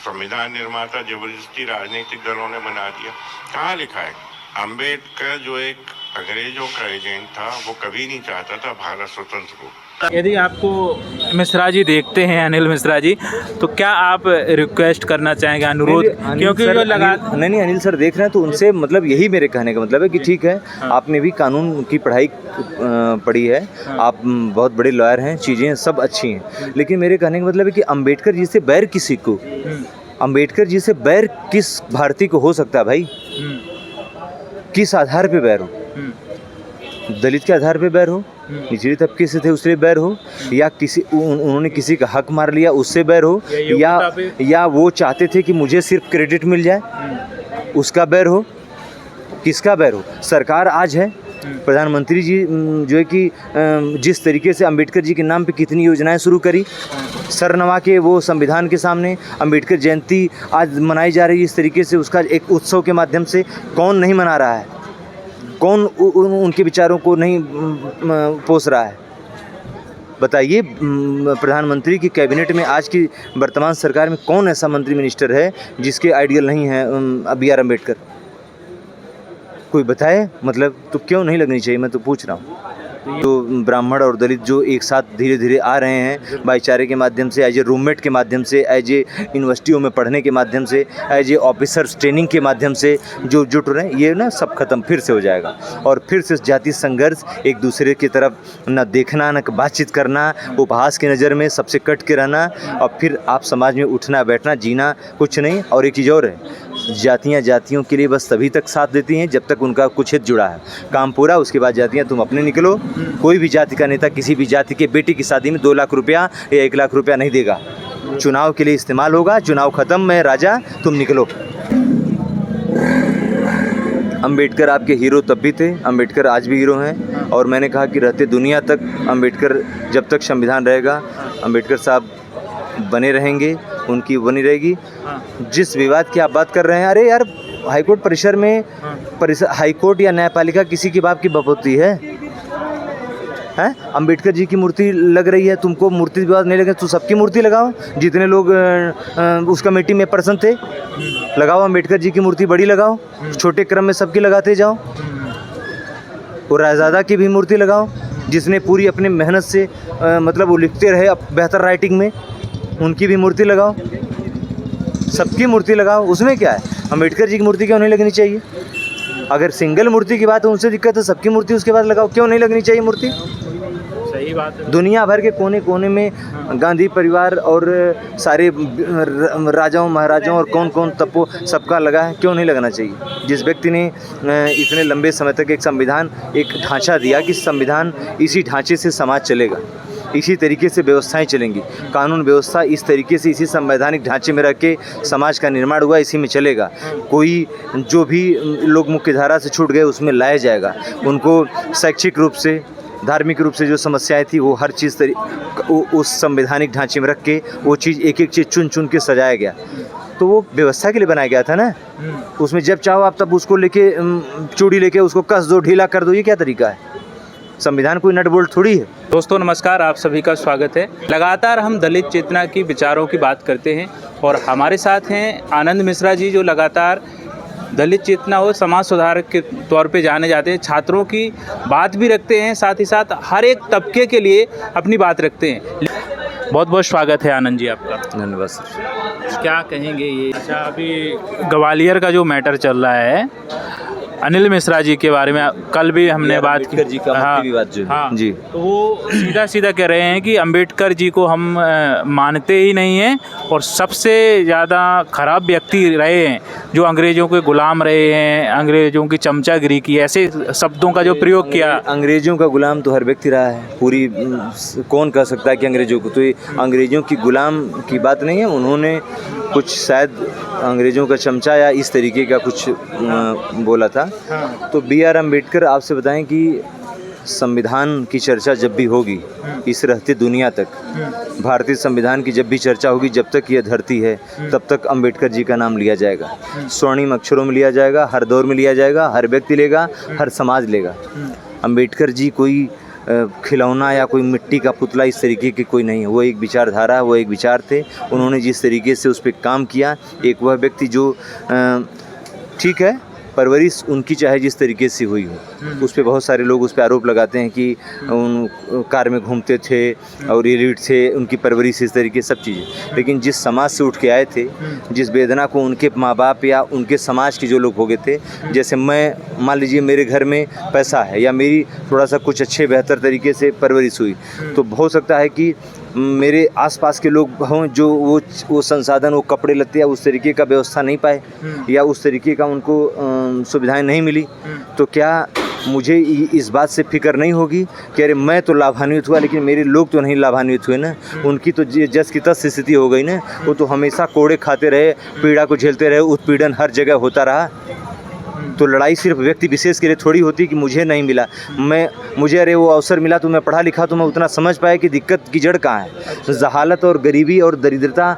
संविधान निर्माता जबरदस्ती राजनीतिक दलों ने बना दिया। कहाँ लिखा है? अंबेडकर जो एक अंग्रेजों का एजेंट था, वो कभी नहीं चाहता था भारत स्वतंत्र हो। यदि आपको मिश्रा जी देखते हैं, अनिल मिश्रा जी, तो क्या आप रिक्वेस्ट करना चाहेंगे, अनुरोध? क्योंकि जो लगा नहीं अनिल सर देख रहे हैं तो उनसे मतलब यही मेरे कहने का मतलब है कि ठीक है, आपने भी कानून की पढ़ाई पढ़ी है, आप बहुत बड़े लॉयर हैं, चीज़ें सब अच्छी हैं, लेकिन मेरे कहने का मतलब है कि अंबेडकर जी से बैर किसी को, अंबेडकर जी से बैर किस भारतीय को हो सकता है भाई? किस आधार पे बैर हो? दलित के आधार पे बैर हो, निचले तबके से थे उससे बैर हो, या किसी उन्होंने किसी का हक मार लिया उससे बैर हो, या वो चाहते थे कि मुझे सिर्फ क्रेडिट मिल जाए उसका बैर हो? किसका बैर हो? सरकार आज है, प्रधानमंत्री जी जो है कि जिस तरीके से अंबेडकर जी के नाम पे कितनी योजनाएं शुरू करी, सर नवा के वो संविधान के सामने अंबेडकर जयंती आज मनाई जा रही है इस तरीके से, उसका एक उत्सव के माध्यम से कौन नहीं मना रहा है? कौन उनके विचारों को नहीं पोस रहा है? बताइए, प्रधानमंत्री की कैबिनेट में आज की वर्तमान सरकार में कौन ऐसा मंत्री मिनिस्टर है जिसके आइडियल नहीं है B.R. अम्बेडकर? कोई बताए? मतलब तो क्यों नहीं लगनी चाहिए, मैं तो पूछ रहा हूँ। तो ब्राह्मण और दलित जो एक साथ धीरे धीरे आ रहे हैं भाईचारे के माध्यम से, एज ए रूममेट के माध्यम से, एज ए यूनिवर्सिटियों में पढ़ने के माध्यम से, एज ए ऑफिसर्स ट्रेनिंग के माध्यम से जो जुट रहे हैं, ये ना सब खत्म फिर से हो जाएगा। और फिर से जातीय संघर्ष, एक दूसरे की तरफ न देखना, न बातचीत करना, उपहास की नज़र में सबसे कट के रहना, और फिर आप समाज में उठना बैठना जीना कुछ नहीं। और एक चीज़ और है, जातियाँ जातियों के लिए बस तभी तक साथ देती हैं जब तक उनका कुछ हित जुड़ा है, काम पूरा, उसके बाद जातियाँ तुम अपने निकलो। कोई भी जाति का नेता किसी भी जाति के बेटी की शादी में 2 लाख रुपया या 1 लाख रुपया नहीं देगा, चुनाव के लिए इस्तेमाल होगा। चुनाव खत्म, मैं राजा, तुम निकलो। अंबेडकर आपके हीरो तब भी थे, अंबेडकर आज भी हीरो हैं, और मैंने कहा कि रहते दुनिया तक अंबेडकर, जब तक संविधान रहेगा अंबेडकर साहब बने रहेंगे, उनकी बनी रहेगी। जिस विवाद की आप बात कर रहे हैं, अरे यार हाईकोर्ट परिसर में हाईकोर्ट या न्यायपालिका किसी की बाप की बपोती है? अंबेडकर जी की मूर्ति लग रही है, तुमको मूर्ति विवाद नहीं लगे तो सबकी मूर्ति लगाओ। जितने लोग उस कमेटी में पर्सन थे, लगाओ अंबेडकर जी की मूर्ति बड़ी लगाओ, छोटे क्रम में सबकी लगाते जाओ। और रायजादा की भी मूर्ति लगाओ, जिसने पूरी अपनी मेहनत से मतलब वो लिखते रहे बेहतर राइटिंग में, उनकी भी मूर्ति लगाओ, सबकी मूर्ति लगाओ। उसमें क्या है? अंबेडकर जी की मूर्ति क्यों नहीं लगनी चाहिए? अगर सिंगल मूर्ति की बात है, उनसे दिक्कत है, सबकी मूर्ति उसके बाद लगाओ, क्यों नहीं लगनी चाहिए मूर्ति? सही बात है। दुनिया भर के कोने कोने में गांधी परिवार और सारे राजाओं महाराजाओं और कौन कौन तपो सबका लगा है, क्यों नहीं लगना चाहिए? जिस व्यक्ति ने इतने लंबे समय तक एक संविधान, एक ढांचा दिया कि संविधान इसी ढांचे से समाज चलेगा, इसी तरीके से व्यवस्थाएं चलेंगी, कानून व्यवस्था इस तरीके से इसी संवैधानिक ढांचे में रख के समाज का निर्माण हुआ, इसी में चलेगा। कोई जो भी लोग मुख्य धारा से छूट गए उसमें लाया जाएगा, उनको शैक्षिक रूप से, धार्मिक रूप से जो समस्याएं थी वो हर चीज़ उस संवैधानिक ढांचे में रख के वो चीज़ एक एक चीज़ चुन चुन के सजाया गया। तो वो व्यवस्था के लिए बनाया गया था ना। उसमें जब चाहो आप तब उसको लेके चूड़ी लेके उसको कस दो, ढीला कर दो, ये क्या तरीका है? संविधान कोई नट बोल्ट थोड़ी है। दोस्तों नमस्कार, आप सभी का स्वागत है। लगातार हम दलित चेतना की विचारों की बात करते हैं और हमारे साथ हैं आनंद मिश्रा जी, जो लगातार दलित चेतना और समाज सुधारक के तौर पे जाने जाते हैं। छात्रों की बात भी रखते हैं, साथ ही साथ हर एक तबके के लिए अपनी बात रखते हैं। बहुत बहुत स्वागत है आनंद जी आपका। धन्यवाद सर। क्या कहेंगे ये? अच्छा, अभी ग्वालियर का जो मैटर चल रहा है, अनिल मिश्रा जी के बारे में कल भी हमने बात की। जी का विवाद जो जी, तो वो सीधा सीधा कह रहे हैं कि अंबेडकर जी को हम मानते ही नहीं हैं और सबसे ज़्यादा खराब व्यक्ति रहे हैं, जो अंग्रेज़ों के गुलाम रहे हैं, अंग्रेज़ों की चमचागिरी की, ऐसे शब्दों का जो प्रयोग किया। अंग्रेज़ों का गुलाम तो हर व्यक्ति रहा है, पूरी कौन कह सकता है कि अंग्रेज़ों को, तो ये अंग्रेज़ों की गुलाम की बात नहीं है। उन्होंने कुछ शायद अंग्रेज़ों का चमचा या इस तरीके का कुछ बोला था। तो B.R. अम्बेडकर, आपसे बताएं कि संविधान की चर्चा जब भी होगी इस रहते दुनिया तक, भारतीय संविधान की जब भी चर्चा होगी, जब तक यह धरती है तब तक अंबेडकर जी का नाम लिया जाएगा, स्वर्णिम अक्षरों में लिया जाएगा, हर दौर में लिया जाएगा, हर व्यक्ति लेगा, हर समाज लेगा। अंबेडकर जी कोई खिलौना या कोई मिट्टी का पुतला इस तरीके की कोई नहीं है। वो एक विचारधारा, वो एक विचार थे। उन्होंने जिस तरीके से उस पर काम किया, एक वह व्यक्ति जो ठीक है परवरिश उनकी चाहे जिस तरीके से हुई हो, उस पर बहुत सारे लोग उस पर आरोप लगाते हैं कि उन कार में घूमते थे और एलिट थे, उनकी परवरिश इस तरीके सब चीज़ें। लेकिन जिस समाज से उठ के आए थे, जिस वेदना को उनके माँ बाप या उनके समाज के जो लोग हो गए थे, जैसे मैं मान लीजिए मेरे घर में पैसा है या मेरी थोड़ा सा कुछ अच्छे बेहतर तरीके से परवरिश हुई, तो हो सकता है कि मेरे आसपास के लोग हों जो वो संसाधन, वो कपड़े लत्ते या उस तरीके का व्यवस्था नहीं पाए या उस तरीके का उनको सुविधाएं नहीं मिली, तो क्या मुझे इस बात से फिक्र नहीं होगी कि अरे मैं तो लाभान्वित हुआ लेकिन मेरे लोग तो नहीं लाभान्वित हुए ना। उनकी तो जस की तस स्थिति हो गई ना। वो तो हमेशा कोड़े खाते रहे, पीड़ा को झेलते रहे, उत्पीड़न हर जगह होता रहा। तो लड़ाई सिर्फ व्यक्ति विशेष के लिए थोड़ी होती कि मुझे नहीं मिला, मुझे अरे वो अवसर मिला तो मैं पढ़ा लिखा तो मैं उतना समझ पाया कि दिक्कत की जड़ कहाँ है। जहालत और गरीबी और दरिद्रता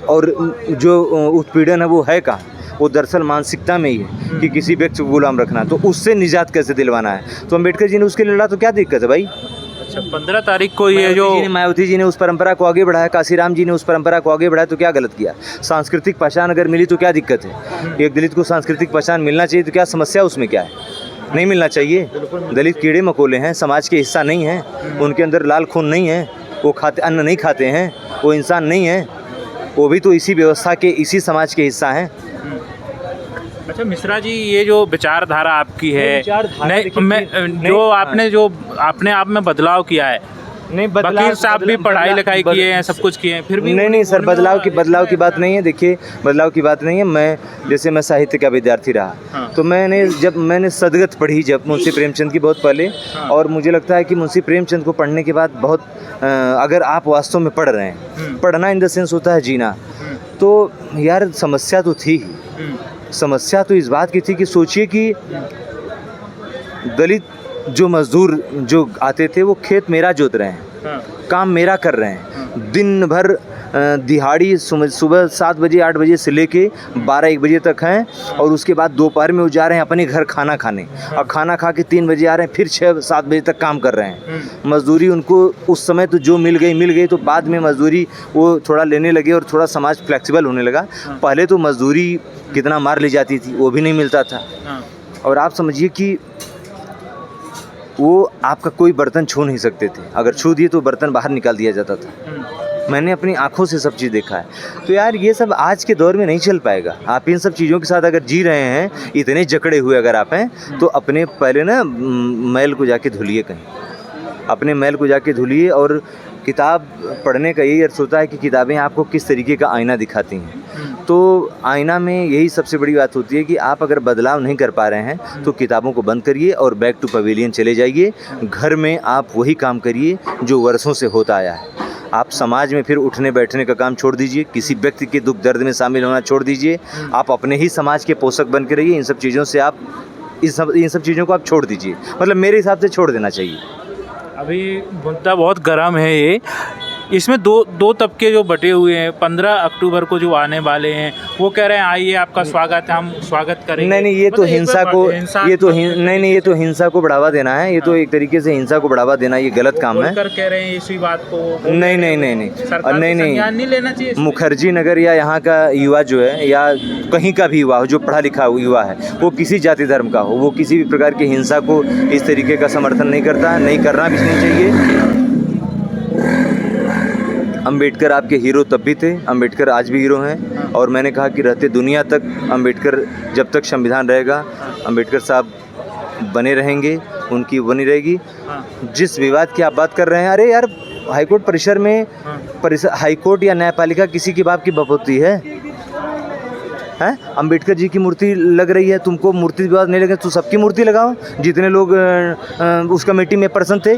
और जो उत्पीड़न है वो है कहाँ। वो दरअसल मानसिकता में ही है कि किसी व्यक्ति को गुलाम रखना, तो उससे निजात कैसे दिलवाना है। तो अम्बेडकर जी ने उसके लिए लड़ा, तो क्या दिक्कत है भाई। अच्छा, 15 तारीख को ये जो मायावती जी ने उस परंपरा को आगे बढ़ाया, काशीराम जी ने उस परंपरा को आगे बढ़ाया, तो क्या गलत किया। सांस्कृतिक पहचान अगर मिली तो क्या दिक्कत है। एक दलित को सांस्कृतिक पहचान मिलना चाहिए, तो क्या समस्या उसमें क्या है। नहीं मिलना चाहिए। दलित कीड़े मकोड़े हैं, समाज के हिस्सा नहीं हैं, उनके अंदर लाल खून नहीं है, वो अन्न नहीं खाते हैं, वो इंसान नहीं है, वो भी तो इसी व्यवस्था के, इसी समाज के हिस्सा हैं। अच्छा मिश्रा जी, ये जो विचारधारा आपकी है, जो आपने आप में बदलाव किया है, नहीं वकील साहब भी पढ़ाई लिखाई किए हैं, सब कुछ किए हैं, फिर भी नहीं सर, बदलाव की बात नहीं है। देखिए, बदलाव की बात नहीं है। मैं साहित्य का विद्यार्थी रहा, तो मैंने सदगत पढ़ी जब मुंशी प्रेमचंद की बहुत पहले, और मुझे लगता है कि मुंशी प्रेमचंद को पढ़ने के बाद बहुत अगर आप वास्तव में पढ़ रहे हैं, पढ़ना इन द सेंस होता है जीना, तो यार समस्या तो थी ही। समस्या तो इस बात की थी कि सोचिए कि दलित जो मजदूर जो आते थे वो खेत मेरा जोत रहे हैं, काम मेरा कर रहे हैं, दिन भर दिहाड़ी सुबह 7 बजे 8 बजे से लेके 12-1 बजे तक हैं, और उसके बाद दोपहर में वो जा रहे हैं अपने घर खाना खाने, और खाना खा के 3 बजे आ रहे हैं, फिर 6-7 बजे तक काम कर रहे हैं। मजदूरी उनको उस समय तो जो मिल गई, तो बाद में मजदूरी वो थोड़ा लेने लगे और थोड़ा समाज फ्लेक्सिबल होने लगा। पहले तो मजदूरी कितना मार ली जाती थी, वो भी नहीं मिलता था। और आप समझिए कि वो आपका कोई बर्तन छू नहीं सकते थे, अगर छू दिए तो बर्तन बाहर निकाल दिया जाता था। मैंने अपनी आंखों से सब चीज़ देखा है। तो यार ये सब आज के दौर में नहीं चल पाएगा। आप इन सब चीज़ों के साथ अगर जी रहे हैं, इतने जकड़े हुए अगर आप हैं, तो अपने पहले ना मैल को जाके धुलिए, कहीं अपने मैल को जाके धुलिए। और किताब पढ़ने का यही अर्थ होता है कि किताबें आपको किस तरीके का आईना दिखाती हैं। तो आईना में यही सबसे बड़ी बात होती है कि आप अगर बदलाव नहीं कर पा रहे हैं तो किताबों को बंद करिए और बैक टू पवेलियन चले जाइए। घर में आप वही काम करिए जो वर्षों से होता आया है। आप समाज में फिर उठने बैठने का काम छोड़ दीजिए, किसी व्यक्ति के दुख दर्द में शामिल होना छोड़ दीजिए। आप अपने ही समाज के पोषक बन के रहिए। इन सब चीज़ों से आप इन सब चीज़ों को आप छोड़ दीजिए, मतलब मेरे हिसाब से छोड़ देना चाहिए। अभी मुद्दा बहुत गर्म है ये। इसमें दो तबके जो बटे हुए हैं। 15 अक्टूबर को जो आने वाले हैं वो कह रहे हैं आइए आपका स्वागत है, हम स्वागत करेंगे। नहीं, ये तो हिंसा को हिंसा को बढ़ावा देना है। ये तो एक तरीके से हिंसा को बढ़ावा देना, ये गलत काम है। कह रहे हैं इसी बात को। नहीं, संज्ञान नहीं लेना चाहिए। मुखर्जी नगर या यहाँ का युवा जो है, या कहीं का भी युवा हो जो पढ़ा लिखा युवा है, वो किसी जाति धर्म का हो, वो किसी भी प्रकार की हिंसा को इस तरीके का समर्थन नहीं करता है, नहीं करना भी नहीं चाहिए। अंबेडकर आपके हीरो तब भी थे, अंबेडकर आज भी हीरो हैं। और मैंने कहा कि रहते दुनिया तक अंबेडकर, जब तक संविधान रहेगा अंबेडकर साहब बने रहेंगे, उनकी बनी रहेगी। जिस विवाद की आप बात कर रहे हैं, अरे यार हाईकोर्ट परिसर में हाईकोर्ट या न्यायपालिका किसी की बाप की बपोती है? अंबेडकर जी की मूर्ति लग रही है, तुमको मूर्ति विवाद नहीं लगे तो सबकी मूर्ति लगाओ। जितने लोग उस कमेटी में पर्सन थे,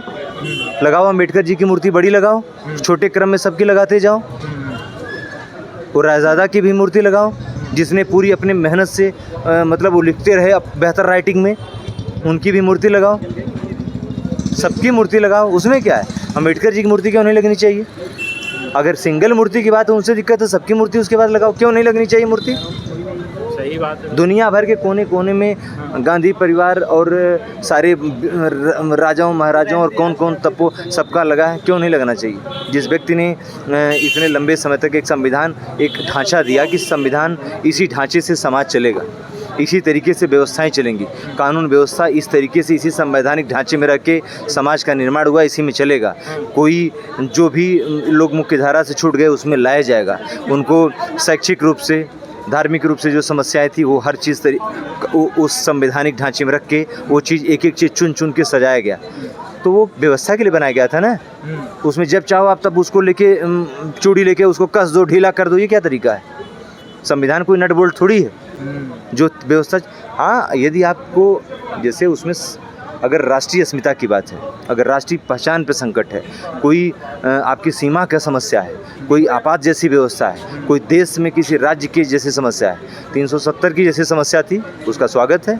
लगाओ अंबेडकर जी की मूर्ति बड़ी लगाओ, छोटे क्रम में सबकी लगाते जाओ। और रायजादा की भी मूर्ति लगाओ, जिसने पूरी अपनी मेहनत से मतलब वो लिखते रहे बेहतर राइटिंग में, उनकी भी मूर्ति लगाओ। सबकी मूर्ति लगाओ, उसमें क्या है? अंबेडकर जी की मूर्ति क्यों नहीं लगनी चाहिए? अगर सिंगल मूर्ति की बात है, उनसे दिक्कत है, सबकी मूर्ति उसके बाद लगाओ, क्यों नहीं लगनी चाहिए मूर्ति? यही बात है। दुनिया भर के कोने कोने में गांधी परिवार और सारे राजाओं महाराजाओं और कौन कौन तपो सबका लगा है, क्यों नहीं लगना चाहिए। जिस व्यक्ति ने इतने लंबे समय तक एक संविधान, एक ढांचा दिया कि संविधान इसी ढांचे से समाज चलेगा, इसी तरीके से व्यवस्थाएं चलेंगी, कानून व्यवस्था इस तरीके से इसी संवैधानिक ढांचे में रख के समाज का निर्माण हुआ, इसी में चलेगा। कोई जो भी लोग मुख्य धारा से छूट गए उसमें लाया जाएगा, उनको शैक्षिक रूप से, धार्मिक रूप से जो समस्याएं थी वो हर चीज़ उस संवैधानिक ढांचे में रख के वो चीज़ एक एक चीज़ चुन चुन के सजाया गया। तो वो व्यवस्था के लिए बनाया गया था ना। उसमें जब चाहो आप तब उसको लेके चूड़ी लेके उसको कस दो, ढीला कर दो, ये क्या तरीका है? संविधान कोई नट बोल्ट थोड़ी है जो व्यवस्था। हाँ, यदि आपको जैसे उसमें अगर राष्ट्रीय अस्मिता की बात है, अगर राष्ट्रीय पहचान पे संकट है, कोई आपकी सीमा का समस्या है, कोई आपात जैसी व्यवस्था है, कोई देश में किसी राज्य की जैसी समस्या है, 370 की जैसी समस्या थी, उसका स्वागत है।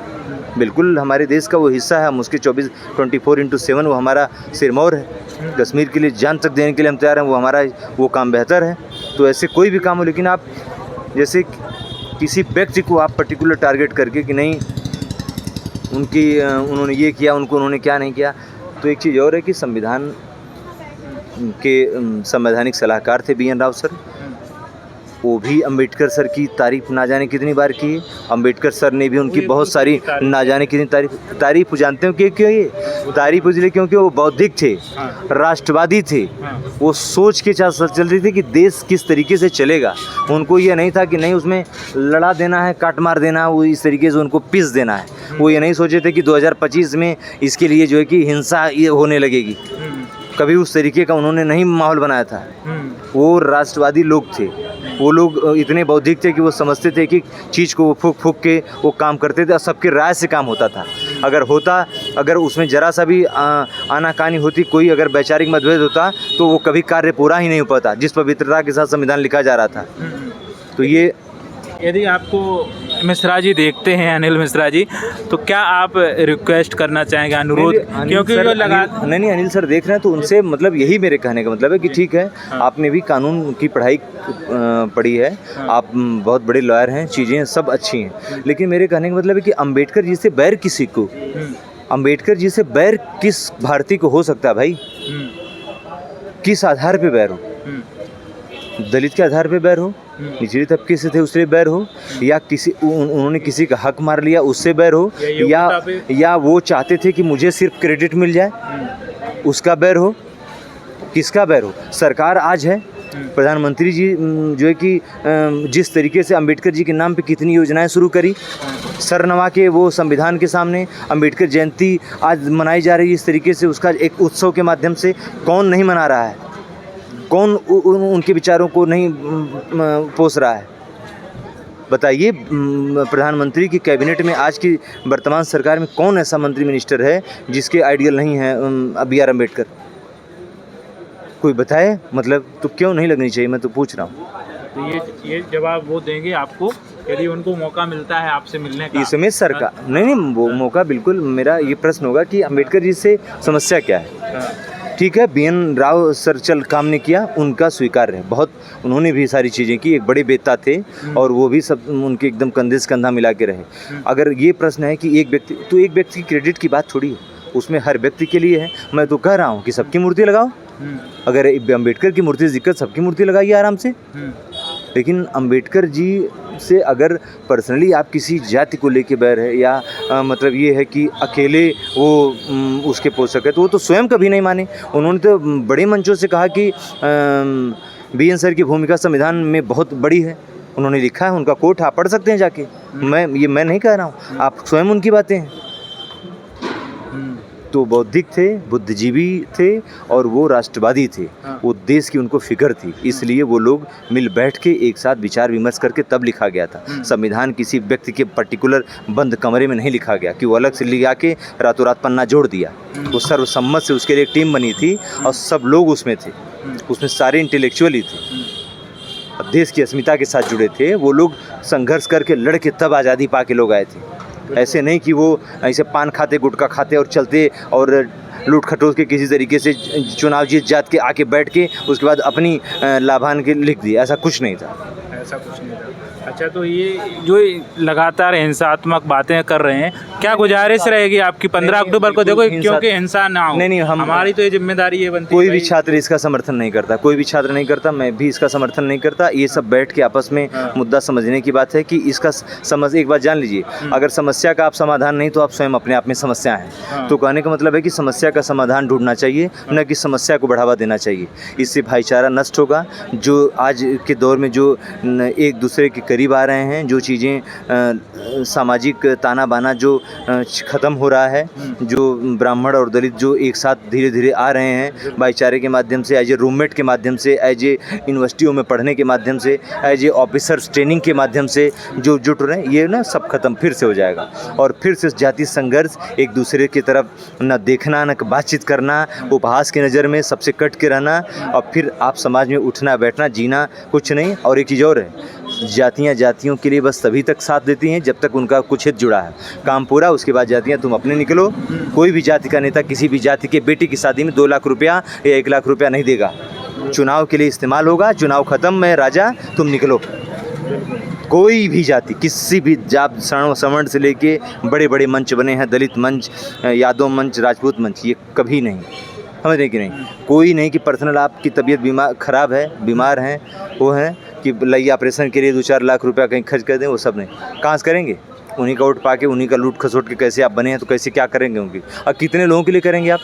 बिल्कुल हमारे देश का वो हिस्सा है, हम उसके 24/7 वो हमारा सिरमौर है। कश्मीर के लिए जान तक देने के लिए हम तैयार हैं, वो हमारा वो काम बेहतर है। तो ऐसे कोई भी काम हो, लेकिन आप जैसे किसी व्यक्ति को आप पर्टिकुलर टारगेट करके कि नहीं उन्होंने ये किया, उन्होंने क्या नहीं किया। तो एक चीज़ और है कि संविधान के संवैधानिक सलाहकार थे BN राव सर, वो भी अंबेडकर सर की तारीफ ना जाने कितनी बार की है। अंबेडकर सर ने भी उनकी बहुत सारी ना जाने कितनी तारीफ जानते हो क्यों ये तारीफ इसलिए क्योंकि वो बौद्धिक थे, राष्ट्रवादी थे। वो सोच के चल रही थी कि देश किस तरीके से चलेगा। उनको ये नहीं था कि नहीं उसमें लड़ा देना है, काट मार देना, वो इस तरीके से उनको पीस देना है। वो ये नहीं सोचे थे कि 2025 में इसके लिए जो है कि हिंसा ये होने लगेगी। कभी उस तरीके का उन्होंने नहीं माहौल बनाया था। वो राष्ट्रवादी लोग थे, वो लोग इतने बौद्धिक थे कि वो समझते थे कि चीज़ को वो फूक फूक के वो काम करते थे और सबके राय से काम होता था। अगर उसमें ज़रा सा भी आनाकानी होती, कोई अगर वैचारिक मतभेद होता तो वो कभी कार्य पूरा ही नहीं हो पाता, जिस पवित्रता के साथ संविधान लिखा जा रहा था। तो ये यदि आपको मिश्रा जी देखते हैं, अनिल मिश्रा जी, तो क्या आप रिक्वेस्ट करना चाहेंगे, अनुरोध? क्योंकि जो नहीं अनिल सर देख रहे हैं तो उनसे मतलब यही मेरे कहने का मतलब है कि ठीक है, आपने भी कानून की पढ़ाई पढ़ी है, आप बहुत बड़े लॉयर हैं, चीज़ें सब अच्छी हैं, लेकिन मेरे कहने का मतलब है कि अंबेडकर जी से बैर किसी को, अंबेडकर जी से बैर किस भारतीय को हो सकता है भाई? किस आधार पे बैर हो? दलित के आधार पे बैर हो, निचले तबके से थे उससे बैर हो, या उन्होंने किसी का हक मार लिया उससे बैर हो, या वो चाहते थे कि मुझे सिर्फ क्रेडिट मिल जाए उसका बैर हो? किसका बैर हो? सरकार आज है, प्रधानमंत्री जी जो है कि जिस तरीके से अंबेडकर जी के नाम पे कितनी योजनाएं शुरू करी, सर नवा के वो संविधान के सामने अंबेडकर जयंती आज मनाई जा रही है इस तरीके से, उसका एक उत्सव के माध्यम से कौन नहीं मना रहा है? कौन उनके विचारों को नहीं पोस रहा है? बताइए, प्रधानमंत्री की कैबिनेट में आज की वर्तमान सरकार में कौन ऐसा मंत्री मिनिस्टर है जिसके आइडियल नहीं है BR अम्बेडकर? कोई बताए? मतलब तो क्यों नहीं लगनी चाहिए, मैं तो पूछ रहा हूँ। तो ये जवाब वो देंगे आपको यदि उनको मौका मिलता है आपसे मिलने का। इसमें सरकार नहीं वो मौका, बिल्कुल मेरा ये प्रश्न होगा कि अम्बेडकर जी से समस्या क्या है? ठीक है, BN राव सर काम ने किया, उनका स्वीकार्य है, बहुत उन्होंने भी सारी चीज़ें की, एक बड़े बेता थे और वो भी सब उनके एकदम कंधे से कंधा मिला के रहे। अगर ये प्रश्न है कि एक व्यक्ति की क्रेडिट की बात थोड़ी है, उसमें हर व्यक्ति के लिए है। मैं तो कह रहा हूँ कि सबकी मूर्ति लगाओ, अगर अम्बेडकर की मूर्ति से दिक्कत, सबकी मूर्ति लगाइए आराम से। लेकिन अम्बेडकर जी से अगर पर्सनली आप किसी जाति को लेके बैर है या मतलब ये है कि अकेले वो उसके पोषक है, तो वो तो स्वयं कभी नहीं माने। उन्होंने तो बड़े मंचों से कहा कि BN सर की भूमिका संविधान में बहुत बड़ी है, उन्होंने लिखा है, उनका कोट आप पढ़ सकते हैं जाके। मैं नहीं कह रहा हूँ, आप स्वयं उनकी बातें हैं। तो बौद्धिक थे, बुद्धिजीवी थे और वो राष्ट्रवादी थे। वो देश की उनको फिक्र थी, इसलिए वो लोग मिल बैठ के एक साथ विचार विमर्श करके तब लिखा गया था। संविधान किसी व्यक्ति के पर्टिकुलर बंद कमरे में नहीं लिखा गया कि वो अलग से लिखा के रातों रात पन्ना जोड़ दिया। वो सर्वसम्मत से उसके लिए एक टीम बनी थी और सब लोग उसमें थे, उसमें सारे इंटेलेक्चुअल ही थे, देश की अस्मिता के साथ जुड़े थे। वो लोग संघर्ष करके लड़ के तब आज़ादी पा के लोग आए थे। ऐसे नहीं कि वो ऐसे पान खाते, गुटखा खाते और चलते और लूट खटोस के किसी तरीके से चुनाव जीत जात के आके बैठ के उसके बाद अपनी लाभान के लिख दिए, ऐसा कुछ नहीं था। ऐसा कुछ नहीं था। अच्छा, तो ये जो लगातार हिंसात्मक बातें कर रहे हैं, क्या गुजारिश रहेगी आपकी 15 अक्टूबर को? देखो, क्योंकि हिंसा ना हो, नहीं, हमारी तो ये जिम्मेदारी ये बनती है। कोई भी छात्र इसका समर्थन नहीं करता, कोई भी छात्र नहीं करता, मैं भी इसका समर्थन नहीं करता। ये सब बैठ के आपस में मुद्दा समझने की बात है कि इसका समझ, एक बात जान लीजिए, अगर समस्या का आप समाधान नहीं तो आप स्वयं अपने आप में समस्या हैं। तो कहने का मतलब है कि समस्या का समाधान ढूंढना चाहिए, न कि समस्या को बढ़ावा देना चाहिए। इससे भाईचारा नष्ट होगा। जो आज के दौर में जो एक दूसरे के करीब आ रहे हैं, जो चीज़ें सामाजिक ताना बाना जो ख़त्म हो रहा है, जो ब्राह्मण और दलित जो एक साथ धीरे धीरे आ रहे हैं भाईचारे के माध्यम से, एज ए रूममेट के माध्यम से, एज ए यूनिवर्सिटियों में पढ़ने के माध्यम से, एज ए ऑफिसर्स ट्रेनिंग के माध्यम से जो जुट रहे हैं, ये ना सब खत्म फिर से हो जाएगा। और फिर से जाति संघर्ष, एक दूसरे की तरफ न देखना, न बातचीत करना, उपहास की नज़र में सबसे कट के रहना, और फिर आप समाज में उठना बैठना जीना कुछ नहीं। और एक चीज़ और है, जातियाँ जातियों के लिए बस तभी तक साथ देती हैं जब तक उनका कुछ हित जुड़ा है। काम पूरा, उसके बाद जातियाँ तुम अपने निकलो। कोई भी जाति का नेता किसी भी जाति के बेटी की शादी में 2 लाख रुपया या 1 लाख रुपया नहीं देगा। चुनाव के लिए इस्तेमाल होगा, चुनाव ख़त्म, मैं राजा, तुम निकलो। कोई भी जाति, किसी भी जात सवर्ण से लेके बड़े बड़े मंच बने हैं, दलित मंच, यादव मंच, राजपूत मंच, ये कभी नहीं, समझ रहे कि नहीं, कोई नहीं कि पर्सनल आपकी तबीयत ख़राब है, बीमार हैं, वो हैं कि लई ऑपरेशन के लिए 2-4 लाख रुपया कहीं खर्च कर दें, वो सब नहीं। कहाँ से करेंगे? उन्हीं का वोट पाके, उन्हीं का लूट खसोट के कैसे आप बने हैं, तो कैसे क्या करेंगे उनकी? और कितने लोगों के लिए करेंगे आप?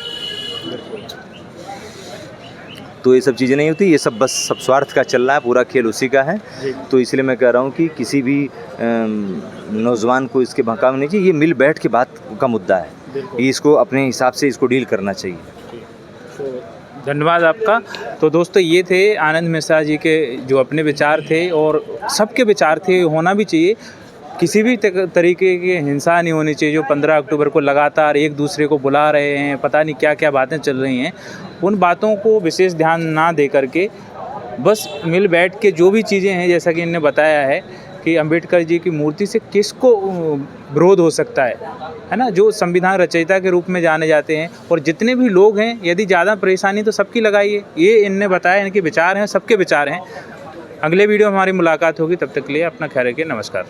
तो ये सब चीज़ें नहीं होती, ये सब बस सब स्वार्थ का चल रहा है, पूरा खेल उसी का है। तो इसलिए मैं कह रहा हूँ कि किसी भी नौजवान को इसके बहकावे नहीं चाहिए। ये मिल बैठ के बात का मुद्दा है, ये इसको अपने हिसाब से इसको डील करना चाहिए। धन्यवाद आपका। तो दोस्तों, ये थे आनंद मिश्रा जी के जो अपने विचार थे, और सबके विचार थे, होना भी चाहिए। किसी भी तरीके की हिंसा नहीं होनी चाहिए। जो 15 अक्टूबर को लगातार एक दूसरे को बुला रहे हैं, पता नहीं क्या क्या बातें चल रही हैं, उन बातों को विशेष ध्यान ना दे करके बस मिल बैठ के जो भी चीज़ें हैं, जैसा कि इन्होंने बताया है कि अंबेडकर जी की मूर्ति से किसको विरोध हो सकता है ना, जो संविधान रचयिता के रूप में जाने जाते हैं। और जितने भी लोग हैं, यदि ज़्यादा परेशानी तो सबकी लगाइए, ये इनने बताया, इनके विचार हैं, सबके विचार हैं। अगले वीडियो में हमारी मुलाकात होगी, तब तक के लिए अपना ख्याल रखिए। नमस्कार।